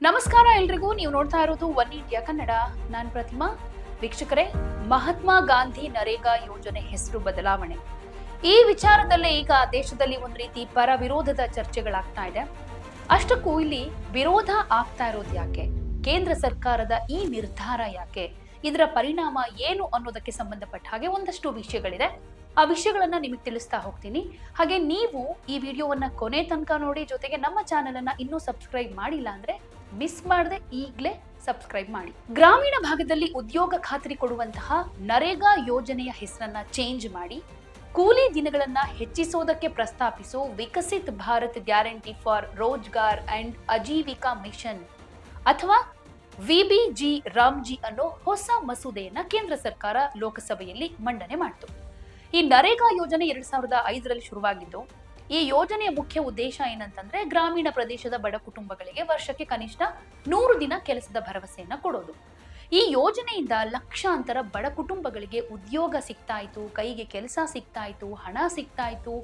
ನಮಸ್ಕಾರ ಎಲ್ರಿಗೂ. ನೀವು ನೋಡ್ತಾ ಇರೋದು ಒನ್ ಇಂಡಿಯಾ ಕನ್ನಡ. ನಾನು ಪ್ರತಿಮಾ. ವೀಕ್ಷಕರೇ, ಮಹಾತ್ಮ ಗಾಂಧಿ ನರೇಗಾ ಯೋಜನೆ ಹೆಸರು ಬದಲಾವಣೆ ಈ ವಿಚಾರದಲ್ಲೇ ಈಗ ದೇಶದಲ್ಲಿ ಒಂದು ರೀತಿ ಪರ ವಿರೋಧದ ಚರ್ಚೆಗಳಾಗ್ತಾ ಇದೆ. ಅಷ್ಟಕ್ಕೂ ಇಲ್ಲಿ ವಿರೋಧ ಆಗ್ತಾ ಇರೋದು ಯಾಕೆ, ಕೇಂದ್ರ ಸರ್ಕಾರದ ಈ ನಿರ್ಧಾರ ಯಾಕೆ, ಇದರ ಪರಿಣಾಮ ಏನು ಅನ್ನೋದಕ್ಕೆ ಸಂಬಂಧಪಟ್ಟ ಹಾಗೆ ಒಂದಷ್ಟು ವಿಷಯಗಳಿದೆ. ಆ ವಿಷಯಗಳನ್ನ ನಿಮಗೆ ತಿಳಿಸ್ತಾ ಹೋಗ್ತೀನಿ. ಹಾಗೆ ನೀವು ಈ ವಿಡಿಯೋವನ್ನ ಕೊನೆ ತನಕ ನೋಡಿ, ಜೊತೆಗೆ ನಮ್ಮ ಚಾನೆಲ್ ಅನ್ನ ಇನ್ನೂ ಸಬ್ಸ್ಕ್ರೈಬ್ ಮಾಡಿಲ್ಲ ಅಂದ್ರೆ ಮಿಸ್ ಮಾಡದೆ ಈಗಲೇ ಸಬ್ಸ್ಕ್ರೈಬ್ ಮಾಡಿ. ಗ್ರಾಮೀಣ ಭಾಗದಲ್ಲಿ ಉದ್ಯೋಗ ಖಾತ್ರಿ ಕೊಡುವಂತಹ ನರೇಗಾ ಯೋಜನೆಯ ಹೆಸರನ್ನ ಚೇಂಜ್ ಮಾಡಿ ಕೂಲಿ ದಿನಗಳನ್ನ ಹೆಚ್ಚಿಸೋದಕ್ಕೆ ಪ್ರಸ್ತಾಪಿಸೋ Viksit Bharat guarantee for Rozgar and Ajeevika mission ಅಥವಾ ವಿಬಿಜಿ ರಾಮ್ಜಿ ಅನ್ನೋ ಹೊಸ ಮಸೂದೆಯನ್ನ ಕೇಂದ್ರ ಸರ್ಕಾರ ಲೋಕಸಭೆಯಲ್ಲಿ ಮಂಡನೆ ಮಾಡಿತು. ಈ ನರೇಗಾ ಯೋಜನೆ 2005ರಲ್ಲಿ ಶುರುವಾಗಿದ್ದು, ಈ ಯೋಜನೆಯ ಮುಖ್ಯ ಉದ್ದೇಶ ಏನಂತಂದ್ರೆ ಗ್ರಾಮೀಣ ಪ್ರದೇಶದ ಬಡ ಕುಟುಂಬಗಳಿಗೆ ವರ್ಷಕ್ಕೆ ಕನಿಷ್ಠ 100 ದಿನ ಕೆಲಸದ ಭರವಸೆಯನ್ನ ಕೊಡೋದು. ಈ ಯೋಜನೆಯಿಂದ ಲಕ್ಷಾಂತರ ಬಡ ಕುಟುಂಬಗಳಿಗೆ ಉದ್ಯೋಗ ಸಿಗ್ತಾ ಇತ್ತು, ಕೈಗೆ ಕೆಲಸ ಸಿಗ್ತಾ ಇತ್ತು, ಹಣ ಸಿಗ್ತಾ ಇತ್ತು.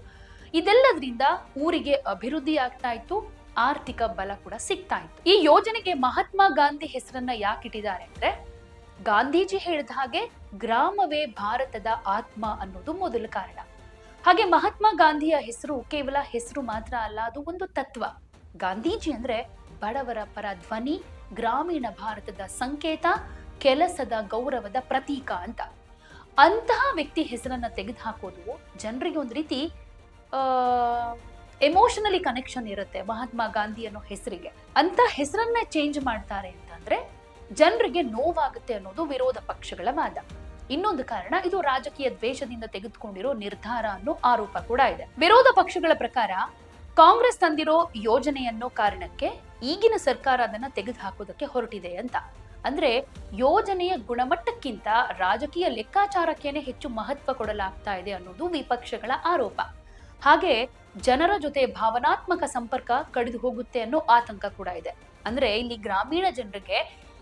ಇದೆಲ್ಲದರಿಂದ ಊರಿಗೆ ಅಭಿವೃದ್ಧಿ ಆಗ್ತಾ ಇತ್ತು, ಆರ್ಥಿಕ ಬಲ ಕೂಡ ಸಿಗ್ತಾ ಇತ್ತು. ಈ ಯೋಜನೆಗೆ ಮಹಾತ್ಮ ಗಾಂಧಿ ಹೆಸರನ್ನ ಯಾಕಿಟ್ಟಿದ್ದಾರೆ ಅಂದ್ರೆ, ಗಾಂಧೀಜಿ ಹೇಳಿದ ಹಾಗೆ ಗ್ರಾಮವೇ ಭಾರತದ ಆತ್ಮ ಅನ್ನೋದು ಮೊದಲ ಕಾರಣ. ಹಾಗೆ ಮಹಾತ್ಮ ಗಾಂಧಿಯ ಹೆಸರು ಕೇವಲ ಹೆಸರು ಮಾತ್ರ ಅಲ್ಲ, ಅದು ಒಂದು ತತ್ವ. ಗಾಂಧೀಜಿ ಅಂದ್ರೆ ಬಡವರ ಪರ ಧ್ವನಿ, ಗ್ರಾಮೀಣ ಭಾರತದ ಸಂಕೇತ, ಕೆಲಸದ ಗೌರವದ ಪ್ರತೀಕ ಅಂತ. ಅಂತಹ ವ್ಯಕ್ತಿ ಹೆಸರನ್ನ ತೆಗೆದುಹಾಕೋದು ಜನರಿಗೆ ಒಂದು ರೀತಿ ಎಮೋಷನಲಿ ಕನೆಕ್ಷನ್ ಇರುತ್ತೆ ಮಹಾತ್ಮ ಗಾಂಧಿ ಅನ್ನೋ ಹೆಸರಿಗೆ. ಅಂತ ಹೆಸರನ್ನ ಚೇಂಜ್ ಮಾಡ್ತಾರೆ ಅಂತಂದ್ರೆ ಜನರಿಗೆ ನೋವಾಗುತ್ತೆ ಅನ್ನೋದು ವಿರೋಧ ಪಕ್ಷಗಳ ವಾದ. ಇನ್ನೊಂದು ಕಾರಣ, ಇದು ರಾಜಕೀಯ ದ್ವೇಷದಿಂದ ತೆಗೆದುಕೊಂಡಿರೋ ನಿರ್ಧಾರ ಅನ್ನೋ ಆರೋಪ ಕೂಡ ಇದೆ. ವಿರೋಧ ಪಕ್ಷಗಳ ಪ್ರಕಾರ ಕಾಂಗ್ರೆಸ್ ತಂದಿರೋ ಯೋಜನೆಯನ್ನೋ ಕಾರಣಕ್ಕೆ ಈಗಿನ ಸರ್ಕಾರ ಅದನ್ನ ತೆಗೆದುಹಾಕೋದಕ್ಕೆ ಹೊರಟಿದೆ ಅಂತ. ಅಂದ್ರೆ ಯೋಜನೆಯ ಗುಣಮಟ್ಟಕ್ಕಿಂತ ರಾಜಕೀಯ ಲೆಕ್ಕಾಚಾರಕ್ಕೇನೆ ಹೆಚ್ಚು ಮಹತ್ವ ಕೊಡಲಾಗ್ತಾ ಇದೆ ಅನ್ನೋದು ವಿಪಕ್ಷಗಳ ಆರೋಪ. ಹಾಗೆ ಜನರ ಜೊತೆ ಭಾವನಾತ್ಮಕ ಸಂಪರ್ಕ ಕಡಿದು ಹೋಗುತ್ತೆ ಅನ್ನೋ ಆತಂಕ ಕೂಡ ಇದೆ. ಅಂದ್ರೆ ಇಲ್ಲಿ ಗ್ರಾಮೀಣ ಜನರಿಗೆ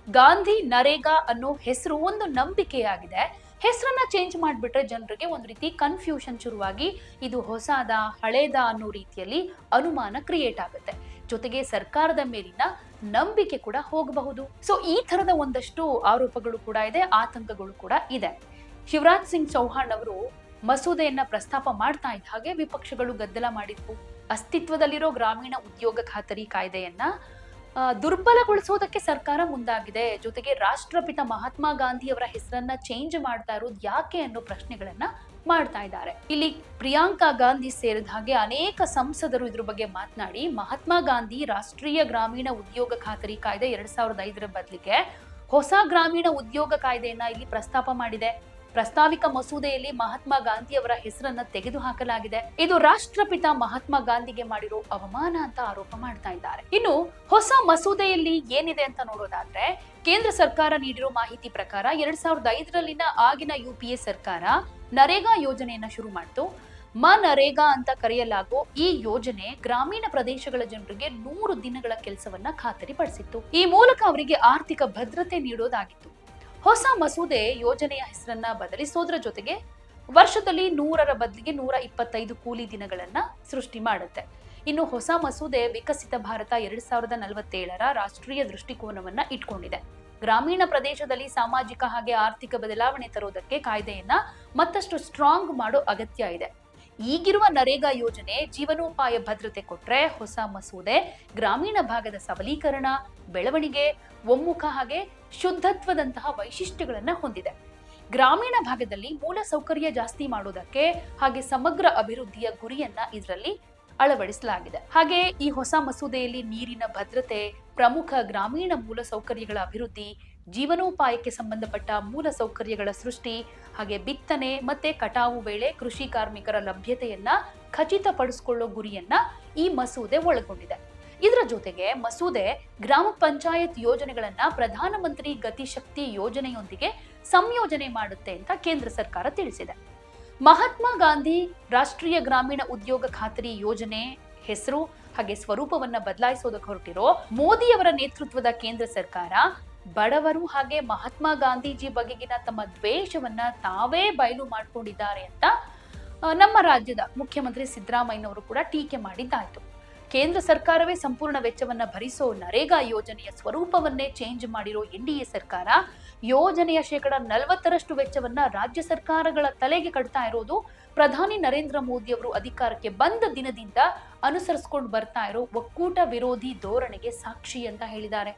ಗಾಂಧಿ ನರೇಗಾ ಅನ್ನೋ ಹೆಸರು ಒಂದು ನಂಬಿಕೆಯಾಗಿದೆ. ಹೆಸರನ್ನ ಚೇಂಜ್ ಮಾಡ್ಬಿಟ್ರೆ ಜನರಿಗೆ ಒಂದು ರೀತಿ ಕನ್ಫ್ಯೂಷನ್ ಶುರುವಾಗಿ ಇದು ಹೊಸದ ಹಳೇದ ಅನ್ನೋ ರೀತಿಯಲ್ಲಿ ಅನುಮಾನ ಕ್ರಿಯೇಟ್ ಆಗುತ್ತೆ. ಜೊತೆಗೆ ಸರ್ಕಾರದ ಮೇಲಿನ ನಂಬಿಕೆ ಕೂಡ ಹೋಗಬಹುದು. ಸೊ ಈ ತರದ ಒಂದಷ್ಟು ಆರೋಪಗಳು ಕೂಡ ಇದೆ, ಆತಂಕಗಳು ಕೂಡ ಇದೆ. ಶಿವರಾಜ್ ಸಿಂಗ್ ಚೌಹಾಣ್ ಅವರು ಮಸೂದೆಯನ್ನ ಪ್ರಸ್ತಾಪ ಮಾಡ್ತಾ ಇದ್ದ ಹಾಗೆ ವಿಪಕ್ಷಗಳು ಗದ್ದಲ ಮಾಡಿದ್ವು. ಅಸ್ತಿತ್ವದಲ್ಲಿರೋ ಗ್ರಾಮೀಣ ಉದ್ಯೋಗ ಖಾತರಿ ಕಾಯ್ದೆಯನ್ನ ದುರ್ಬಲಗೊಳಿಸೋದಕ್ಕೆ ಸರ್ಕಾರ ಮುಂದಾಗಿದೆ. ಜೊತೆಗೆ ರಾಷ್ಟ್ರಪಿತ ಮಹಾತ್ಮ ಗಾಂಧಿ ಅವರ ಹೆಸರನ್ನ ಚೇಂಜ್ ಮಾಡ್ತಾ ಇರೋದು ಯಾಕೆ ಅನ್ನೋ ಪ್ರಶ್ನೆಗಳನ್ನ ಮಾಡ್ತಾ ಇದ್ದಾರೆ. ಇಲ್ಲಿ ಪ್ರಿಯಾಂಕಾ ಗಾಂಧಿ ಸೇರಿದ ಹಾಗೆ ಅನೇಕ ಸಂಸದರು ಇದ್ರ ಬಗ್ಗೆ ಮಾತನಾಡಿ, ಮಹಾತ್ಮ ಗಾಂಧಿ ರಾಷ್ಟ್ರೀಯ ಗ್ರಾಮೀಣ ಉದ್ಯೋಗ ಖಾತರಿ ಕಾಯ್ದೆ 2005ರ ಬದಲಿಗೆ ಹೊಸ ಗ್ರಾಮೀಣ ಉದ್ಯೋಗ ಕಾಯ್ದೆಯನ್ನ ಇಲ್ಲಿ ಪ್ರಸ್ತಾಪ ಮಾಡಿದೆ. ಪ್ರಸ್ತಾವಿಕ ಮಸೂದೆಯಲ್ಲಿ ಮಹಾತ್ಮ ಗಾಂಧಿ ಅವರ ಹೆಸರನ್ನ ತೆಗೆದು ಹಾಕಲಾಗಿದೆ. ಇದು ರಾಷ್ಟ್ರಪಿತ ಮಹಾತ್ಮ ಗಾಂಧಿಗೆ ಮಾಡಿರೋ ಅವಮಾನ ಅಂತ ಆರೋಪ ಮಾಡ್ತಾ ಇದ್ದಾರೆ. ಇನ್ನು ಹೊಸ ಮಸೂದೆಯಲ್ಲಿ ಏನಿದೆ ಅಂತ ನೋಡೋದಾದ್ರೆ, ಕೇಂದ್ರ ಸರ್ಕಾರ ನೀಡಿರೋ ಮಾಹಿತಿ ಪ್ರಕಾರ 2005ರಲ್ಲಿನ ಆಗಿನ UPA ಸರ್ಕಾರ ನರೇಗಾ ಯೋಜನೆಯನ್ನ ಶುರು ಮಾಡಿತು. ನರೇಗಾ ಅಂತ ಕರೆಯಲಾಗೋ ಈ ಯೋಜನೆ ಗ್ರಾಮೀಣ ಪ್ರದೇಶಗಳ ಜನರಿಗೆ 100 ದಿನಗಳ ಕೆಲಸವನ್ನ ಖಾತರಿಪಡಿಸಿತ್ತು. ಈ ಮೂಲಕ ಅವರಿಗೆ ಆರ್ಥಿಕ ಭದ್ರತೆ ನೀಡೋದಾಗಿತ್ತು. ಹೊಸ ಮಸೂದೆ ಯೋಜನೆಯ ಹೆಸರನ್ನ ಬದಲಿಸೋದ್ರ ಜೊತೆಗೆ ವರ್ಷದಲ್ಲಿ 100ರ ಬದಲಿಗೆ 125 ಕೂಲಿ ದಿನಗಳನ್ನ ಸೃಷ್ಟಿ ಮಾಡುತ್ತೆ. ಇನ್ನು ಹೊಸ ಮಸೂದೆ ವಿಕಸಿತ ಭಾರತ 2047ರ ರಾಷ್ಟ್ರೀಯ ದೃಷ್ಟಿಕೋನವನ್ನ ಇಟ್ಕೊಂಡಿದೆ. ಗ್ರಾಮೀಣ ಪ್ರದೇಶದಲ್ಲಿ ಸಾಮಾಜಿಕ ಹಾಗೆ ಆರ್ಥಿಕ ಬದಲಾವಣೆ ತರೋದಕ್ಕೆ ಕಾಯ್ದೆಯನ್ನ ಮತ್ತಷ್ಟು ಸ್ಟ್ರಾಂಗ್ ಮಾಡೋ ಅಗತ್ಯ ಇದೆ. ಈಗಿರುವ ನರೇಗಾ ಯೋಜನೆ ಜೀವನೋಪಾಯ ಭದ್ರತೆ ಕೊಟ್ರೆ, ಹೊಸ ಮಸೂದೆ ಗ್ರಾಮೀಣ ಭಾಗದ ಸಬಲೀಕರಣ, ಬೆಳವಣಿಗೆ, ಒಮ್ಮುಖ ಹಾಗೆ ಶುದ್ಧತ್ವದಂತಹ ವೈಶಿಷ್ಟ್ಯಗಳನ್ನ ಹೊಂದಿದೆ. ಗ್ರಾಮೀಣ ಭಾಗದಲ್ಲಿ ಮೂಲ ಸೌಕರ್ಯ ಜಾಸ್ತಿ ಮಾಡೋದಕ್ಕೆ ಹಾಗೆ ಸಮಗ್ರ ಅಭಿವೃದ್ಧಿಯ ಗುರಿಯನ್ನ ಇದರಲ್ಲಿ ಅಳವಡಿಸಲಾಗಿದೆ. ಹಾಗೆ ಈ ಹೊಸ ಮಸೂದೆಯಲ್ಲಿ ನೀರಿನ ಭದ್ರತೆ, ಪ್ರಮುಖ ಗ್ರಾಮೀಣ ಮೂಲ ಸೌಕರ್ಯಗಳ ಅಭಿವೃದ್ಧಿ, ಜೀವನೋಪಾಯಕ್ಕೆ ಸಂಬಂಧಪಟ್ಟ ಮೂಲ ಸೌಕರ್ಯಗಳ ಸೃಷ್ಟಿ, ಹಾಗೆ ಬಿತ್ತನೆ ಮತ್ತೆ ಕಟಾವು ವೇಳೆ ಕೃಷಿ ಕಾರ್ಮಿಕರ ಲಭ್ಯತೆಯನ್ನ ಖಚಿತಪಡಿಸಿಕೊಳ್ಳೋ ಗುರಿಯನ್ನ ಈ ಮಸೂದೆ ಒಳಗೊಂಡಿದೆ. ಇದರ ಜೊತೆಗೆ ಮಸೂದೆ ಗ್ರಾಮ ಪಂಚಾಯತ್ ಯೋಜನೆಗಳನ್ನ ಪ್ರಧಾನಮಂತ್ರಿ ಗತಿಶಕ್ತಿ ಯೋಜನೆಯೊಂದಿಗೆ ಸಂಯೋಜನೆ ಮಾಡುತ್ತೆ ಅಂತ ಕೇಂದ್ರ ಸರ್ಕಾರ ತಿಳಿಸಿದೆ. ಮಹಾತ್ಮ ಗಾಂಧಿ ರಾಷ್ಟ್ರೀಯ ಗ್ರಾಮೀಣ ಉದ್ಯೋಗ ಖಾತರಿ ಯೋಜನೆ ಹೆಸರು ಹಾಗೆ ಸ್ವರೂಪವನ್ನ ಬದಲಾಯಿಸೋದಕ್ಕೆ ಹೊರಟಿರೋ ಮೋದಿಯವರ ನೇತೃತ್ವದ ಕೇಂದ್ರ ಸರ್ಕಾರ ಬಡವರು ಹಾಗೆ ಮಹಾತ್ಮ ಗಾಂಧೀಜಿ ಬಗೆಗಿನ ತಮ್ಮ ದ್ವೇಷವನ್ನ ತಾವೇ ಬಯಲು ಮಾಡ್ಕೊಂಡಿದ್ದಾರೆ ಅಂತ ನಮ್ಮ ರಾಜ್ಯದ ಮುಖ್ಯಮಂತ್ರಿ ಸಿದ್ದರಾಮಯ್ಯನವರು ಕೂಡ ಟೀಕೆ ಮಾಡಿದ್ದಾಯ್ತು. ಕೇಂದ್ರ ಸರ್ಕಾರವೇ ಸಂಪೂರ್ಣ ವೆಚ್ಚವನ್ನ ಭರಿಸೋ ನರೇಗಾ ಯೋಜನೆಯ ಸ್ವರೂಪವನ್ನೇ ಚೇಂಜ್ ಮಾಡಿರೋ ಎನ್ಡಿಎ ಸರ್ಕಾರ ಯೋಜನೆಯ 40% ವೆಚ್ಚವನ್ನ ರಾಜ್ಯ ಸರ್ಕಾರಗಳ ತಲೆಗೆ ಕಟ್ತಾ ಇರೋದು ಪ್ರಧಾನಿ ನರೇಂದ್ರ ಮೋದಿ ಅವರು ಅಧಿಕಾರಕ್ಕೆ ಬಂದ ದಿನದಿಂದ ಅನುಸರಿಸಿಕೊಂಡು ಬರ್ತಾ ಇರೋ ಒಕ್ಕೂಟ ವಿರೋಧಿ ಧೋರಣೆಗೆ ಸಾಕ್ಷಿ ಅಂತ ಹೇಳಿದ್ದಾರೆ.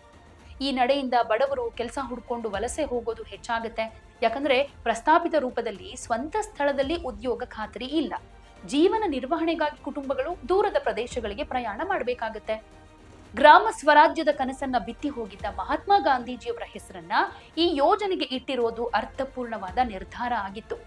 ಈ ನಡೆಯಿಂದ ಬಡವರು ಕೆಲಸ ಹುಡ್ಕೊಂಡು ವಲಸೆ ಹೋಗೋದು ಹೆಚ್ಚಾಗುತ್ತೆ. ಯಾಕಂದ್ರೆ ಪ್ರಸ್ತಾಪಿತ ರೂಪದಲ್ಲಿ ಸ್ವಂತ ಸ್ಥಳದಲ್ಲಿ ಉದ್ಯೋಗ ಖಾತರಿ ಇಲ್ಲ. ಜೀವನ ನಿರ್ವಹಣೆಗಾಗಿ ಕುಟುಂಬಗಳು ದೂರದ ಪ್ರದೇಶಗಳಿಗೆ ಪ್ರಯಾಣ ಮಾಡಬೇಕಾಗುತ್ತೆ. ಗ್ರಾಮ ಸ್ವರಾಜ್ಯದ ಕನಸನ್ನ ಬಿತ್ತಿ ಹೋಗಿದ್ದ ಮಹಾತ್ಮ ಗಾಂಧೀಜಿಯವರ ಹೆಸರನ್ನ ಈ ಯೋಜನೆಗೆ ಇಟ್ಟಿರೋದು ಅರ್ಥಪೂರ್ಣವಾದ ನಿರ್ಧಾರ ಆಗಿತ್ತು.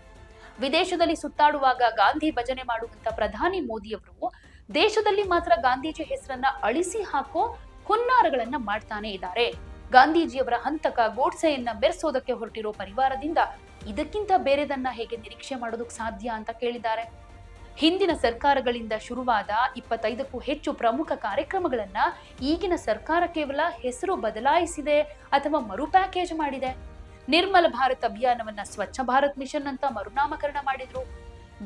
ವಿದೇಶದಲ್ಲಿ ಸುತ್ತಾಡುವಾಗ ಗಾಂಧಿ ಭಜನೆ ಮಾಡುವಂತ ಪ್ರಧಾನಿ ಮೋದಿಯವರು ದೇಶದಲ್ಲಿ ಮಾತ್ರ ಗಾಂಧೀಜಿ ಹೆಸರನ್ನ ಅಳಿಸಿ ಹಾಕೋ ಹುನ್ನಾರಗಳನ್ನ ಮಾಡ್ತಾನೆ ಇದ್ದಾರೆ. ಗಾಂಧೀಜಿಯವರ ಹಂತಕ ಗೋಡ್ಸೆಯನ್ನ ಬೆರೆಸೋದಕ್ಕೆ ಹೊರಟಿರೋ ಪರಿವಾರದಿಂದ ಇದಕ್ಕಿಂತ ಬೇರೆದನ್ನ ಹೇಗೆ ನಿರೀಕ್ಷೆ ಮಾಡೋದಕ್ಕೆ ಸಾಧ್ಯ ಅಂತ ಕೇಳಿದ್ದಾರೆ. ಹಿಂದಿನ ಸರ್ಕಾರಗಳಿಂದ ಶುರುವಾದ 25ಕ್ಕೂ ಹೆಚ್ಚು ಪ್ರಮುಖ ಕಾರ್ಯಕ್ರಮಗಳನ್ನ ಈಗಿನ ಸರ್ಕಾರ ಕೇವಲ ಹೆಸರು ಬದಲಾಯಿಸಿದೆ ಅಥವಾ ಮರು ಪ್ಯಾಕೇಜ್ ಮಾಡಿದೆ. ನಿರ್ಮಲ ಭಾರತ್ ಅಭಿಯಾನವನ್ನ ಸ್ವಚ್ಛ ಭಾರತ್ ಮಿಷನ್ ಅಂತ ಮರುನಾಮಕರಣ ಮಾಡಿದ್ರು.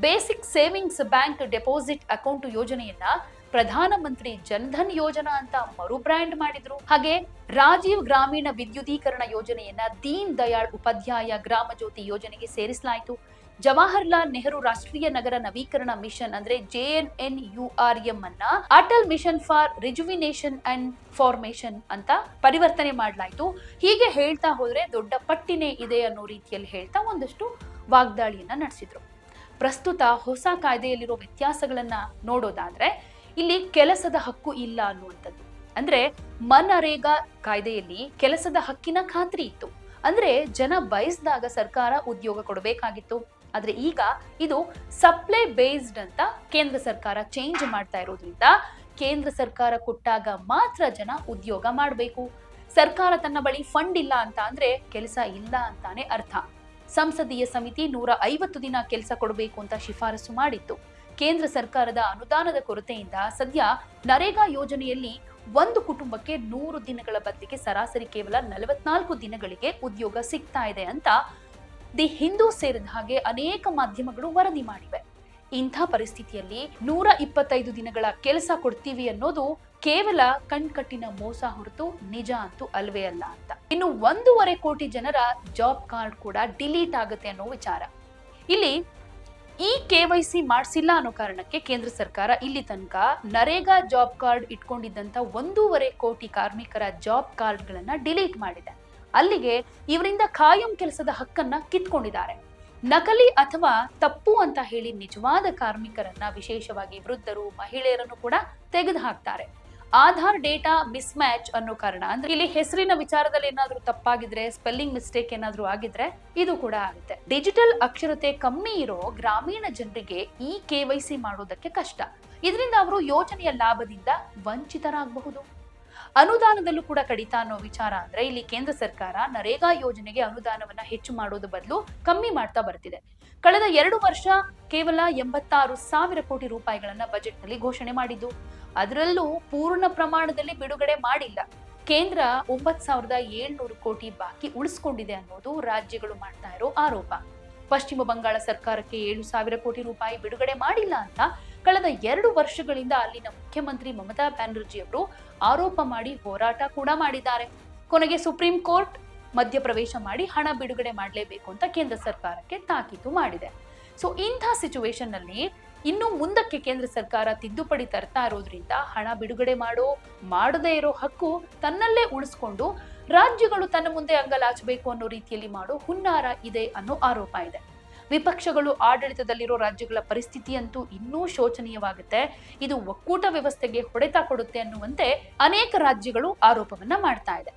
Basic savings bank deposit account ಯೋಜನೆಯನ್ನ ಪ್ರಧಾನ ಮಂತ್ರಿ ಜನ್ಧನ್ ಯೋಜನಾ ಅಂತ ಮರು ಬ್ರ್ಯಾಂಡ್ ಮಾಡಿದ್ರು. ಹಾಗೆ ರಾಜೀವ್ ಗ್ರಾಮೀಣ ವಿದ್ಯುದೀಕರಣ ಯೋಜನೆಯನ್ನ ದೀನ್ ದಯಾಳ್ ಉಪಾಧ್ಯಾಯ ಗ್ರಾಮ ಜ್ಯೋತಿ ಯೋಜನೆಗೆ ಸೇರಿಸಲಾಯಿತು. ಜವಾಹರ್ಲಾಲ್ ನೆಹರು ರಾಷ್ಟ್ರೀಯ ನಗರ ನವೀಕರಣ ಮಿಷನ್ ಅಂದ್ರೆ JNNURM ಅನ್ನ Atal mission for rejuvenation and formation ಅಂತ ಪರಿವರ್ತನೆ ಮಾಡಲಾಯಿತು. ಹೀಗೆ ಹೇಳ್ತಾ ಹೋದ್ರೆ ದೊಡ್ಡ ಪಟ್ಟಿನೇ ಇದೆ ಅನ್ನೋ ರೀತಿಯಲ್ಲಿ ಹೇಳ್ತಾ ಒಂದಷ್ಟು ವಾಗ್ದಾಳಿಯನ್ನ ನಡೆಸಿದ್ರು. ಪ್ರಸ್ತುತ ಹೊಸ ಕಾಯ್ದೆಯಲ್ಲಿರೋ ವ್ಯತ್ಯಾಸಗಳನ್ನ ನೋಡೋದಾದ್ರೆ ಇಲ್ಲಿ ಕೆಲಸದ ಹಕ್ಕು ಇಲ್ಲ ಅನ್ನುವಂಥದ್ದು. ಅಂದ್ರೆ ಮನರೇಗಾ ಕಾಯ್ದೆಯಲ್ಲಿ ಕೆಲಸದ ಹಕ್ಕಿನ ಖಾತ್ರಿ ಇತ್ತು. ಅಂದ್ರೆ ಜನ ಬಯಸಿದಾಗ ಸರ್ಕಾರ ಉದ್ಯೋಗ ಕೊಡಬೇಕಾಗಿತ್ತು. ಆದ್ರೆ ಈಗ ಇದು ಸಪ್ಲೈ ಬೇಸ್ಡ್ ಅಂತ ಕೇಂದ್ರ ಸರ್ಕಾರ ಚೇಂಜ್ ಮಾಡ್ತಾ ಇರೋದ್ರಿಂದ ಕೇಂದ್ರ ಸರ್ಕಾರ ಕೊಟ್ಟಾಗ ಮಾತ್ರ ಜನ ಉದ್ಯೋಗ ಮಾಡಬೇಕು. ಸರ್ಕಾರ ತನ್ನ ಬಳಿ ಫಂಡ್ ಇಲ್ಲ ಅಂತ ಅಂದ್ರೆ ಕೆಲಸ ಇಲ್ಲ ಅಂತಾನೆ ಅರ್ಥ. ಸಂಸದೀಯ ಸಮಿತಿ 150 ದಿನ ಕೆಲಸ ಕೊಡಬೇಕು ಅಂತ ಶಿಫಾರಸು ಮಾಡಿತ್ತು. ಕೇಂದ್ರ ಸರ್ಕಾರದ ಅನುದಾನದ ಕೊರತೆಯಿಂದ ಸದ್ಯ ನರೇಗಾ ಯೋಜನೆಯಲ್ಲಿ ಒಂದು ಕುಟುಂಬಕ್ಕೆ 100 ದಿನಗಳ ಬದಲಿಗೆ ಸರಾಸರಿ ಕೇವಲ 44 ದಿನಗಳಿಗೆ ಉದ್ಯೋಗ ಸಿಗ್ತಾ ಇದೆ ಅಂತ ದಿ ಹಿಂದೂ ಸೇರಿದ ಹಾಗೆ ಅನೇಕ ಮಾಧ್ಯಮಗಳು ವರದಿ ಮಾಡಿವೆ. ಇಂಥ ಪರಿಸ್ಥಿತಿಯಲ್ಲಿ 125 ದಿನಗಳ ಕೆಲಸ ಕೊಡ್ತೀವಿ ಅನ್ನೋದು ಕೇವಲ ಕಣ್ಕಟ್ಟಿನ ಮೋಸ ಹೊರತು ನಿಜ ಅಂತೂ ಅಲ್ವೇ ಅಲ್ಲ ಅಂತ. ಇನ್ನು 1.5 ಕೋಟಿ ಜನರ ಜಾಬ್ ಕಾರ್ಡ್ ಕೂಡ ಡಿಲೀಟ್ ಆಗುತ್ತೆ ಅನ್ನೋ ವಿಚಾರ. ಇಲ್ಲಿ ಈ KYC ಮಾಡಿಸಿಲ್ಲ ಅನ್ನೋ ಕಾರಣಕ್ಕೆ ಕೇಂದ್ರ ಸರ್ಕಾರ ಇಲ್ಲಿ ತನಕ ನರೇಗಾ ಜಾಬ್ ಕಾರ್ಡ್ ಇಟ್ಕೊಂಡಿದ್ದಂತ 1.5 ಕೋಟಿ ಕಾರ್ಮಿಕರ ಜಾಬ್ ಕಾರ್ಡ್ಗಳನ್ನ ಡಿಲೀಟ್ ಮಾಡಿದೆ. ಅಲ್ಲಿಗೆ ಇವರಿಂದ ಖಾಯಂ ಕೆಲಸದ ಹಕ್ಕನ್ನ ಕಿತ್ಕೊಂಡಿದ್ದಾರೆ. ನಕಲಿ ಅಥವಾ ತಪ್ಪು ಅಂತ ಹೇಳಿ ನಿಜವಾದ ಕಾರ್ಮಿಕರನ್ನ, ವಿಶೇಷವಾಗಿ ವೃದ್ಧರು, ಮಹಿಳೆಯರನ್ನು ಕೂಡ ತೆಗೆದು ಹಾಕ್ತಾರೆ. ಆಧಾರ್ ಡೇಟಾ ಮಿಸ್ ಮ್ಯಾಚ್ ಅನ್ನೋ ಕಾರಣ, ಅಂದ್ರೆ ಇಲ್ಲಿ ಹೆಸರಿನ ವಿಚಾರದಲ್ಲಿ ಏನಾದ್ರೂ ತಪ್ಪಾಗಿದ್ರೆ, ಸ್ಪೆಲ್ಲಿಂಗ್ ಮಿಸ್ಟೇಕ್ ಏನಾದ್ರೂ ಆಗಿದ್ರೆ ಇದು ಕೂಡ ಆಗುತ್ತೆ. ಡಿಜಿಟಲ್ ಅಕ್ಷರತೆ ಕಮ್ಮಿ ಇರೋ ಗ್ರಾಮೀಣ ಜನರಿಗೆ ಈ KYC ಮಾಡೋದಕ್ಕೆ ಕಷ್ಟ. ಇದರಿಂದ ಅವರು ಯೋಜನೆಯ ಲಾಭದಿಂದ ವಂಚಿತರಾಗಬಹುದು. ಅನುದಾನದಲ್ಲೂ ಕೂಡ ಕಡಿತ ಅನ್ನೋ ವಿಚಾರ ಅಂದ್ರೆ ಇಲ್ಲಿ ಕೇಂದ್ರ ಸರ್ಕಾರ ನರೇಗಾ ಯೋಜನೆಗೆ ಅನುದಾನವನ್ನ ಹೆಚ್ಚು ಮಾಡೋದು ಬದಲು ಕಮ್ಮಿ ಮಾಡ್ತಾ ಬರ್ತಿದೆ. ಕಳೆದ 2 ವರ್ಷ ಕೇವಲ 86,000 ಕೋಟಿ ರೂಪಾಯಿಗಳನ್ನ ಬಜೆಟ್ ನಲ್ಲಿ ಘೋಷಣೆ ಮಾಡಿದ್ದು. ಅದರಲ್ಲೂ ಪೂರ್ಣ ಪ್ರಮಾಣದಲ್ಲಿ ಬಿಡುಗಡೆ ಮಾಡಿಲ್ಲ. ಕೇಂದ್ರ 9,700 ಕೋಟಿ ಬಾಕಿ ಉಳಿಸ್ಕೊಂಡಿದೆ ಅನ್ನೋದು ರಾಜ್ಯಗಳು ಮಾಡ್ತಾ ಇರೋ ಆರೋಪ. ಪಶ್ಚಿಮ ಬಂಗಾಳ ಸರ್ಕಾರಕ್ಕೆ 7,000 ಕೋಟಿ ರೂಪಾಯಿ ಬಿಡುಗಡೆ ಮಾಡಿಲ್ಲ ಅಂತ ಕಳೆದ 2 ವರ್ಷಗಳಿಂದ ಅಲ್ಲಿನ ಮುಖ್ಯಮಂತ್ರಿ ಮಮತಾ ಬ್ಯಾನರ್ಜಿ ಅವರು ಆರೋಪ ಮಾಡಿ ಹೋರಾಟ ಕೂಡ ಮಾಡಿದ್ದಾರೆ. ಕೊನೆಗೆ ಸುಪ್ರೀಂ ಕೋರ್ಟ್ ಮಧ್ಯಪ್ರವೇಶ ಮಾಡಿ ಹಣ ಬಿಡುಗಡೆ ಮಾಡಲೇಬೇಕು ಅಂತ ಕೇಂದ್ರ ಸರ್ಕಾರಕ್ಕೆ ತಾಕೀತು ಮಾಡಿದೆ. ಸೊ ಇಂಥ ಸಿಚುವೇಶನ್ ನಲ್ಲಿ ಇನ್ನು ಮುಂದಕ್ಕೆ ಕೇಂದ್ರ ಸರ್ಕಾರ ತಿದ್ದುಪಡಿ ತರ್ತಾ ಇರೋದ್ರಿಂದ ಹಣ ಬಿಡುಗಡೆ ಮಾಡದೇ ಇರೋ ಹಕ್ಕು ತನ್ನಲ್ಲೇ ಉಳಿಸ್ಕೊಂಡು ರಾಜ್ಯಗಳು ತನ್ನ ಮುಂದೆ ಅಂಗಲಾಚಬೇಕು ಅನ್ನೋ ರೀತಿಯಲ್ಲಿ ಮಾಡೋ ಹುನ್ನಾರ ಇದೆ ಅನ್ನೋ ಆರೋಪ ಇದೆ. ವಿಪಕ್ಷಗಳು ಆಡಳಿತದಲ್ಲಿರೋ ರಾಜ್ಯಗಳ ಪರಿಸ್ಥಿತಿ ಅಂತೂ ಇನ್ನೂ ಶೋಚನೀಯವಾಗುತ್ತೆ. ಇದು ಒಕ್ಕೂಟ ವ್ಯವಸ್ಥೆಗೆ ಹೊಡೆತ ಕೊಡುತ್ತೆ ಅನ್ನುವಂತೆ ಅನೇಕ ರಾಜ್ಯಗಳು ಆರೋಪವನ್ನ ಮಾಡ್ತಾ ಇದೆ.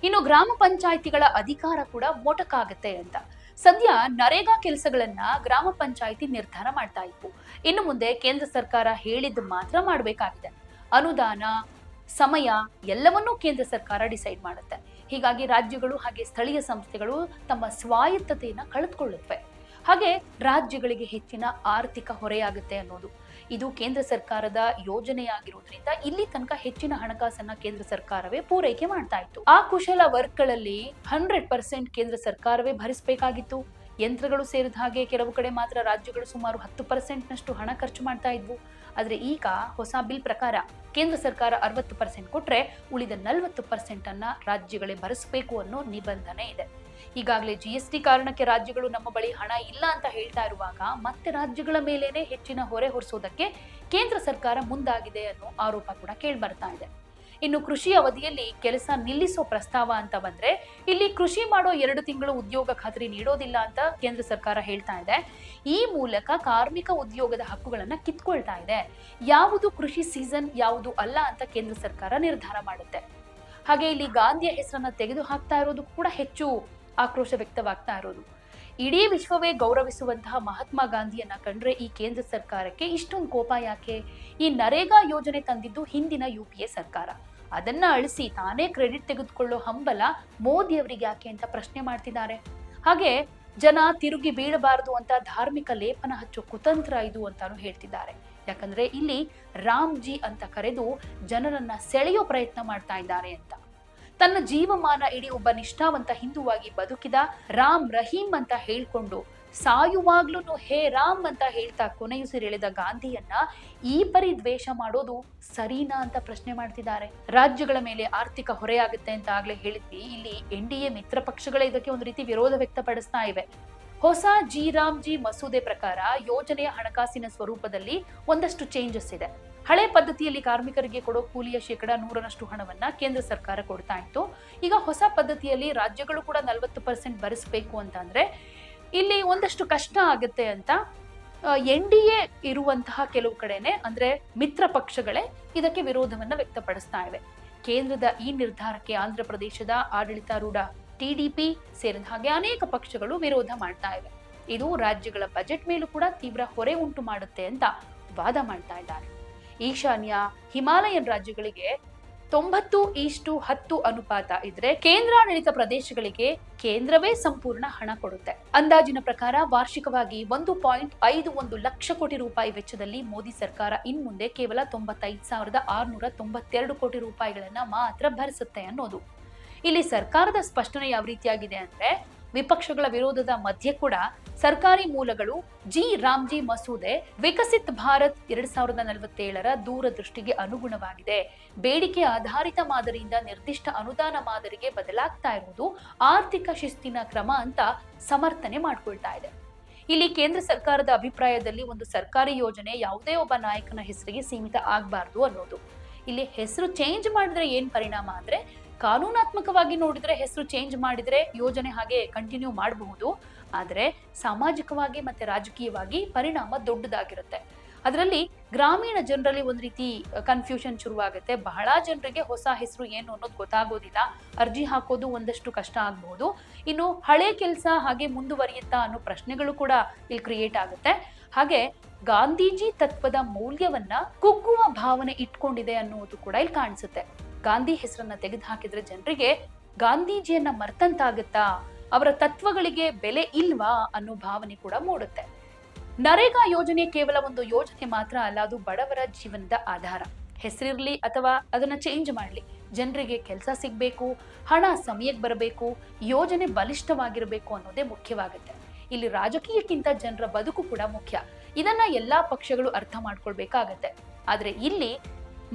ಇನ್ನು ಗ್ರಾಮ ಪಂಚಾಯಿತಿಗಳ ಅಧಿಕಾರ ಕೂಡ ಮೊಟಕಾಗುತ್ತೆ ಅಂತ. ಸದ್ಯ ನರೇಗಾ ಕೆಲಸಗಳನ್ನ ಗ್ರಾಮ ಪಂಚಾಯಿತಿ ನಿರ್ಧಾರ ಮಾಡ್ತಾ ಇತ್ತು. ಇನ್ನು ಮುಂದೆ ಕೇಂದ್ರ ಸರ್ಕಾರ ಹೇಳಿದ್ದು ಮಾತ್ರ ಮಾಡಬೇಕಾಗಿದೆ. ಅನುದಾನ, ಸಮಯ ಎಲ್ಲವನ್ನೂ ಕೇಂದ್ರ ಸರ್ಕಾರ ಡಿಸೈಡ್ ಮಾಡುತ್ತೆ. ಹೀಗಾಗಿ ರಾಜ್ಯಗಳು ಹಾಗೆ ಸ್ಥಳೀಯ ಸಂಸ್ಥೆಗಳು ತಮ್ಮ ಸ್ವಾಯತ್ತತೆಯನ್ನ ಕಳೆದುಕೊಳ್ಳುತ್ತವೆ. ಹಾಗೆ ರಾಜ್ಯಗಳಿಗೆ ಹೆಚ್ಚಿನ ಆರ್ಥಿಕ ಹೊರೆಯಾಗುತ್ತೆ ಅನ್ನೋದು ಇದು ಕೇಂದ್ರ ಸರ್ಕಾರದ ಯೋಜನೆಯಾಗಿರೋದ್ರಿಂದ ಇಲ್ಲಿ ತನಕ ಹೆಚ್ಚಿನ ಹಣಕಾಸನ್ನ ಕೇಂದ್ರ ಸರ್ಕಾರವೇ ಪೂರೈಕೆ ಮಾಡ್ತಾ ಇತ್ತು. ಆ ಕುಶಲ ವರ್ಕ್ಗಳಲ್ಲಿ 100% ಕೇಂದ್ರ ಸರ್ಕಾರವೇ ಭರಿಸಬೇಕಾಗಿತ್ತು. ಯಂತ್ರಗಳು ಸೇರಿದ ಹಾಗೆ ಕೆಲವು ಕಡೆ ಮಾತ್ರ ರಾಜ್ಯಗಳು ಸುಮಾರು 10% ನಷ್ಟು ಹಣ ಖರ್ಚು ಮಾಡ್ತಾ ಇದ್ವು. ಆದ್ರೆ ಈಗ ಹೊಸ ಬಿಲ್ ಪ್ರಕಾರ ಕೇಂದ್ರ ಸರ್ಕಾರ 60% ಕೊಟ್ರೆ ಉಳಿದ 40% ಅನ್ನ ರಾಜ್ಯಗಳೇ ಭರಿಸಬೇಕು ಅನ್ನೋ ನಿಬಂಧನೆ ಇದೆ. ಈಗಾಗಲೇ GST ಕಾರಣಕ್ಕೆ ರಾಜ್ಯಗಳು ನಮ್ಮ ಬಳಿ ಹಣ ಇಲ್ಲ ಅಂತ ಹೇಳ್ತಾ ಇರುವಾಗ ಮತ್ತೆ ರಾಜ್ಯಗಳ ಮೇಲೇನೆ ಹೆಚ್ಚಿನ ಹೊರೆ ಹೊರಿಸೋದಕ್ಕೆ ಕೇಂದ್ರ ಸರ್ಕಾರ ಮುಂದಾಗಿದೆ ಅನ್ನೋ ಆರೋಪ ಕೂಡ ಕೇಳಿ ಬರ್ತಾ ಇದೆ. ಇನ್ನು ಕೃಷಿ ಅವಧಿಯಲ್ಲಿ ಕೆಲಸ ನಿಲ್ಲಿಸೋ ಪ್ರಸ್ತಾವ ಅಂತ ಬಂದ್ರೆ ಇಲ್ಲಿ ಕೃಷಿ ಮಾಡೋ 2 ತಿಂಗಳು ಉದ್ಯೋಗ ಖಾತ್ರಿ ನೀಡೋದಿಲ್ಲ ಅಂತ ಕೇಂದ್ರ ಸರ್ಕಾರ ಹೇಳ್ತಾ ಇದೆ. ಈ ಮೂಲಕ ಕಾರ್ಮಿಕ ಉದ್ಯೋಗದ ಹಕ್ಕುಗಳನ್ನ ಕಿತ್ಕೊಳ್ತಾ ಇದೆ. ಯಾವುದು ಕೃಷಿ ಸೀಸನ್ ಯಾವುದು ಅಲ್ಲ ಅಂತ ಕೇಂದ್ರ ಸರ್ಕಾರ ನಿರ್ಧಾರ ಮಾಡುತ್ತೆ. ಹಾಗೆ ಇಲ್ಲಿ ಗಾಂಧಿಯ ಹೆಸರನ್ನ ತೆಗೆದು ಹಾಕ್ತಾ ಇರೋದು ಕೂಡ ಹೆಚ್ಚು ಆಕ್ರೋಶ ವ್ಯಕ್ತವಾಗ್ತಾ ಇರೋದು. ಇಡೀ ವಿಶ್ವವೇ ಗೌರವಿಸುವಂತಹ ಮಹಾತ್ಮ ಗಾಂಧಿಯನ್ನ ಕಂಡ್ರೆ ಈ ಕೇಂದ್ರ ಸರ್ಕಾರಕ್ಕೆ ಇಷ್ಟೊಂದು ಕೋಪ ಯಾಕೆ? ಈ ನರೇಗಾ ಯೋಜನೆ ತಂದಿದ್ದು ಹಿಂದಿನ UPA ಸರ್ಕಾರ. ಅದನ್ನ ಅಳಿಸಿ ತಾನೇ ಕ್ರೆಡಿಟ್ ತೆಗೆದುಕೊಳ್ಳೋ ಹಂಬಲ ಮೋದಿ ಅವರಿಗೆ ಯಾಕೆ ಅಂತ ಪ್ರಶ್ನೆ ಮಾಡ್ತಿದ್ದಾರೆ. ಹಾಗೆ ಜನ ತಿರುಗಿ ಬೀಳಬಾರದು ಅಂತ ಧಾರ್ಮಿಕ ಲೇಪನ ಹಚ್ಚೋ ಕುತಂತ್ರ ಇದು ಅಂತಾನು ಹೇಳ್ತಿದ್ದಾರೆ. ಯಾಕಂದ್ರೆ ಇಲ್ಲಿ ರಾಮ್ಜಿ ಅಂತ ಕರೆದು ಜನರನ್ನ ಸೆಳೆಯೋ ಪ್ರಯತ್ನ ಮಾಡ್ತಾ ಇದ್ದಾರೆ ಅಂತ. ತನ್ನ ಜೀವಮಾನ ಇಡೀ ಒಬ್ಬ ನಿಷ್ಠಾವಂತ ಹಿಂದುವಾಗಿ ಬದುಕಿದ ರಾಮ್ ರಹೀಂ ಅಂತ ಹೇಳ್ಕೊಂಡು ಸಾಯುವಾಗ್ಲೂ ಹೇ ರಾಮ್ ಅಂತ ಹೇಳ್ತಾ ಕೊನೆಯುಸಿರೆಳೆದ ಗಾಂಧಿಯನ್ನ ಈ ಪರಿ ದ್ವೇಷ ಮಾಡೋದು ಸರಿನಾ ಅಂತ ಪ್ರಶ್ನೆ ಮಾಡ್ತಿದ್ದಾರೆ. ರಾಜ್ಯಗಳ ಮೇಲೆ ಆರ್ಥಿಕ ಹೊರೆಯಾಗುತ್ತೆ ಅಂತ ಆಗ್ಲೇ ಹೇಳಿದ್ವಿ. ಇಲ್ಲಿ NDA ಮಿತ್ರ ಪಕ್ಷಗಳೇ ಇದಕ್ಕೆ ಒಂದು ರೀತಿ ವಿರೋಧ ವ್ಯಕ್ತಪಡಿಸ್ತಾ ಇವೆ. ಹೊಸ ರಾಮ್ಜಿ ಮಸೂದೆ ಪ್ರಕಾರ ಯೋಜನೆಯ ಹಣಕಾಸಿನ ಸ್ವರೂಪದಲ್ಲಿ ಒಂದಷ್ಟು ಚೇಂಜಸ್ ಇದೆ. ಹಳೆ ಪದ್ಧತಿಯಲ್ಲಿ ಕಾರ್ಮಿಕರಿಗೆ ಕೊಡೋ ಕೂಲಿಯ 100% ಹಣವನ್ನ ಕೇಂದ್ರ ಸರ್ಕಾರ ಕೊಡ್ತಾ ಇತ್ತು. ಈಗ ಹೊಸ ಪದ್ಧತಿಯಲ್ಲಿ ರಾಜ್ಯಗಳು ಕೂಡ 40% ಭರಿಸಬೇಕು ಅಂತಂದ್ರೆ ಇಲ್ಲಿ ಒಂದಷ್ಟು ಕಷ್ಟ ಆಗುತ್ತೆ ಅಂತ NDA ಇರುವಂತಹ ಕೆಲವು ಕಡೆನೆ ಅಂದ್ರೆ ಮಿತ್ರ ಪಕ್ಷಗಳೇ ಇದಕ್ಕೆ ವಿರೋಧವನ್ನ ವ್ಯಕ್ತಪಡಿಸ್ತಾ ಇವೆ. ಕೇಂದ್ರದ ಈ ನಿರ್ಧಾರಕ್ಕೆ ಆಂಧ್ರ ಪ್ರದೇಶದ ಆಡಳಿತಾರೂಢ TDP ಸೇರಿದ ಹಾಗೆ ಅನೇಕ ಪಕ್ಷಗಳು ವಿರೋಧ ಮಾಡ್ತಾ ಇವೆ. ಇದು ರಾಜ್ಯಗಳ ಬಜೆಟ್ ಮೇಲೂ ಕೂಡ ತೀವ್ರ ಹೊರೆ ಉಂಟು ಮಾಡುತ್ತೆ ಅಂತ ವಾದ ಮಾಡ್ತಾ ಇದ್ದಾರೆ. ಈಶಾನ್ಯ ಹಿಮಾಲಯನ್ ರಾಜ್ಯಗಳಿಗೆ 90:10 ಅನುಪಾತ ಇದ್ರೆ ಕೇಂದ್ರಾಡಳಿತ ಪ್ರದೇಶಗಳಿಗೆ ಕೇಂದ್ರವೇ ಸಂಪೂರ್ಣ ಹಣ ಕೊಡುತ್ತೆ. ಅಂದಾಜಿನ ಪ್ರಕಾರ ವಾರ್ಷಿಕವಾಗಿ 1.51 ಲಕ್ಷ ಕೋಟಿ ರೂಪಾಯಿ ವೆಚ್ಚದಲ್ಲಿ ಮೋದಿ ಸರ್ಕಾರ ಇನ್ಮುಂದೆ ಕೇವಲ 95,692 ಕೋಟಿ ರೂಪಾಯಿಗಳನ್ನ ಮಾತ್ರ ಭರಿಸುತ್ತೆ ಅನ್ನೋದು. ಇಲ್ಲಿ ಸರ್ಕಾರದ ಸ್ಪಷ್ಟನೆ ಯಾವ ರೀತಿಯಾಗಿದೆ ಅಂದ್ರೆ ವಿಪಕ್ಷಗಳ ವಿರೋಧದ ಮಧ್ಯೆ ಕೂಡ ಸರ್ಕಾರಿ ಮೂಲಗಳು ರಾಮ್ಜಿ ಮಸೂದೆ ವಿಕಸಿತ್ ಭಾರತ್ 2047ರ ದೂರದೃಷ್ಟಿಗೆ ಅನುಗುಣವಾಗಿದೆ. ಬೇಡಿಕೆ ಆಧಾರಿತ ಮಾದರಿಯಿಂದ ನಿರ್ದಿಷ್ಟ ಅನುದಾನ ಮಾದರಿಗೆ ಬದಲಾಗ್ತಾ ಇರುವುದು ಆರ್ಥಿಕ ಶಿಸ್ತಿನ ಕ್ರಮ ಅಂತ ಸಮರ್ಥನೆ ಮಾಡ್ಕೊಳ್ತಾ ಇದೆ. ಇಲ್ಲಿ ಕೇಂದ್ರ ಸರ್ಕಾರದ ಅಭಿಪ್ರಾಯದಲ್ಲಿ ಒಂದು ಸರ್ಕಾರಿ ಯೋಜನೆ ಯಾವುದೇ ಒಬ್ಬ ನಾಯಕನ ಹೆಸರಿಗೆ ಸೀಮಿತ ಆಗಬಾರ್ದು ಅನ್ನೋದು. ಇಲ್ಲಿ ಹೆಸರು ಚೇಂಜ್ ಮಾಡಿದ್ರೆ ಏನ್ ಪರಿಣಾಮ ಅಂದ್ರೆ ಕಾನೂನಾತ್ಮಕವಾಗಿ ನೋಡಿದ್ರೆ ಹೆಸರು ಚೇಂಜ್ ಮಾಡಿದ್ರೆ ಯೋಜನೆ ಹಾಗೆ ಕಂಟಿನ್ಯೂ ಮಾಡಬಹುದು. ಆದ್ರೆ ಸಾಮಾಜಿಕವಾಗಿ ಮತ್ತೆ ರಾಜಕೀಯವಾಗಿ ಪರಿಣಾಮ ದೊಡ್ಡದಾಗಿರುತ್ತೆ. ಅದರಲ್ಲಿ ಗ್ರಾಮೀಣ ಜನರಲ್ಲಿ ಒಂದ್ ರೀತಿ ಕನ್ಫ್ಯೂಷನ್ ಶುರುವಾಗುತ್ತೆ. ಬಹಳ ಜನರಿಗೆ ಹೊಸ ಹೆಸರು ಏನು ಅನ್ನೋದು ಗೊತ್ತಾಗೋದಿಲ್ಲ. ಅರ್ಜಿ ಹಾಕೋದು ಒಂದಷ್ಟು ಕಷ್ಟ ಆಗಬಹುದು. ಇನ್ನು ಹಳೆ ಕೆಲಸ ಹಾಗೆ ಮುಂದುವರಿಯುತ್ತಾ ಅನ್ನೋ ಪ್ರಶ್ನೆಗಳು ಕೂಡ ಇಲ್ಲಿ ಕ್ರಿಯೇಟ್ ಆಗುತ್ತೆ. ಹಾಗೆ ಗಾಂಧೀಜಿ ತತ್ವದ ಮೌಲ್ಯವನ್ನ ಕುಗ್ಗುವ ಭಾವನೆ ಇಟ್ಕೊಂಡಿದೆ ಅನ್ನೋದು ಕೂಡ ಇಲ್ಲಿ ಕಾಣಿಸುತ್ತೆ. ಗಾಂಧಿ ಹೆಸರನ್ನ ತೆಗೆದು ಹಾಕಿದ್ರೆ ಜನರಿಗೆ ಗಾಂಧೀಜಿಯನ್ನ ಮರ್ತಂತಾಗುತ್ತಾ, ಅವರ ತತ್ವಗಳಿಗೆ ಬೆಲೆ ಇಲ್ವಾ ಅನ್ನೋ ಭಾವನೆ ಕೂಡ ಮೂಡುತ್ತೆ. ನರೇಗಾ ಯೋಜನೆ ಕೇವಲ ಒಂದು ಯೋಜನೆ ಮಾತ್ರ ಅಲ್ಲ, ಅದು ಬಡವರ ಜೀವನದ ಆಧಾರ. ಹೆಸರಿರ್ಲಿ ಅಥವಾ ಅದನ್ನ ಚೇಂಜ್ ಮಾಡ್ಲಿ, ಜನರಿಗೆ ಕೆಲಸ ಸಿಗ್ಬೇಕು, ಹಣ ಸಮಯಕ್ಕೆ ಬರಬೇಕು, ಯೋಜನೆ ಬಲಿಷ್ಠವಾಗಿರಬೇಕು ಅನ್ನೋದೇ ಮುಖ್ಯವಾಗುತ್ತೆ. ಇಲ್ಲಿ ರಾಜಕೀಯಕ್ಕಿಂತ ಜನರ ಬದುಕು ಕೂಡ ಮುಖ್ಯ. ಇದನ್ನ ಎಲ್ಲಾ ಪಕ್ಷಗಳು ಅರ್ಥ ಮಾಡ್ಕೊಳ್ಬೇಕಾಗತ್ತೆ. ಆದ್ರೆ ಇಲ್ಲಿ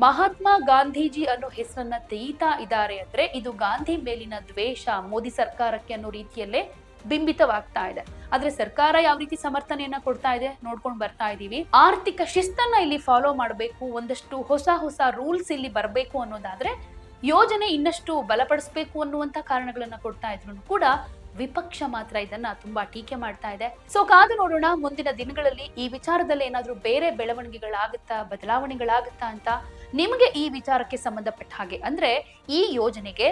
ಮಹಾತ್ಮ ಗಾಂಧೀಜಿ ಅನ್ನೋ ಹೆಸರನ್ನ ತೆಗಿತಾ ಇದ್ದಾರೆ ಅಂದ್ರೆ ಇದು ಗಾಂಧಿ ಮೇಲಿನ ದ್ವೇಷ ಮೋದಿ ಸರ್ಕಾರಕ್ಕೆ ಅನ್ನೋ ರೀತಿಯಲ್ಲೇ ಬಿಂಬಿತವಾಗ್ತಾ ಇದೆ. ಆದ್ರೆ ಸರ್ಕಾರ ಯಾವ ರೀತಿ ಸಮರ್ಥನೆಯನ್ನ ಕೊಡ್ತಾ ಇದೆ ನೋಡ್ಕೊಂಡು ಬರ್ತಾ ಇದೀವಿ. ಆರ್ಥಿಕ ಶಿಸ್ತನ್ನ ಇಲ್ಲಿ ಫಾಲೋ ಮಾಡಬೇಕು, ಒಂದಷ್ಟು ಹೊಸ ರೂಲ್ಸ್ ಇಲ್ಲಿ ಬರಬೇಕು ಅನ್ನೋದಾದ್ರೆ ಯೋಜನೆ ಇನ್ನಷ್ಟು ಬಲಪಡಿಸಬೇಕು ಅನ್ನುವಂತ ಕಾರಣಗಳನ್ನ ಕೊಡ್ತಾ ಇದ್ರು ಕೂಡ ವಿಪಕ್ಷ ಮಾತ್ರ ಇದನ್ನ ತುಂಬಾ ಟೀಕೆ ಮಾಡ್ತಾ ಇದೆ. ಸೊ ಕಾದು ನೋಡೋಣ ಮುಂದಿನ ದಿನಗಳಲ್ಲಿ ಈ ವಿಚಾರದಲ್ಲಿ ಏನಾದ್ರೂ ಬೇರೆ ಬೆಳವಣಿಗೆಗಳಾಗುತ್ತಾ, ಬದಲಾವಣೆಗಳಾಗುತ್ತಾ ಅಂತ. ನಿಮಗೆ ಈ ವಿಚಾರಕ್ಕೆ ಸಂಬಂಧಪಟ್ಟ ಹಾಗೆ ಅಂದ್ರೆ ಈ ಯೋಜನೆಗೆ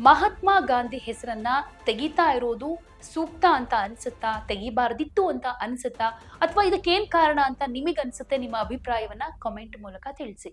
ಮಹಾತ್ಮ ಗಾಂಧಿ ಹೆಸರನ್ನ ತೆಗಿತಾ ಇರೋದು ಸೂಕ್ತ ಅಂತ ಅನ್ಸುತ್ತಾ, ತೆಗಿಬಾರ್ದಿತ್ತು ಅಂತ ಅನ್ಸುತ್ತಾ, ಅಥವಾ ಇದಕ್ಕೇನ್ ಕಾರಣ ಅಂತ ನಿಮಗನ್ಸುತ್ತೆ? ನಿಮ್ಮ ಅಭಿಪ್ರಾಯವನ್ನ ಕಾಮೆಂಟ್ ಮೂಲಕ ತಿಳಿಸಿ.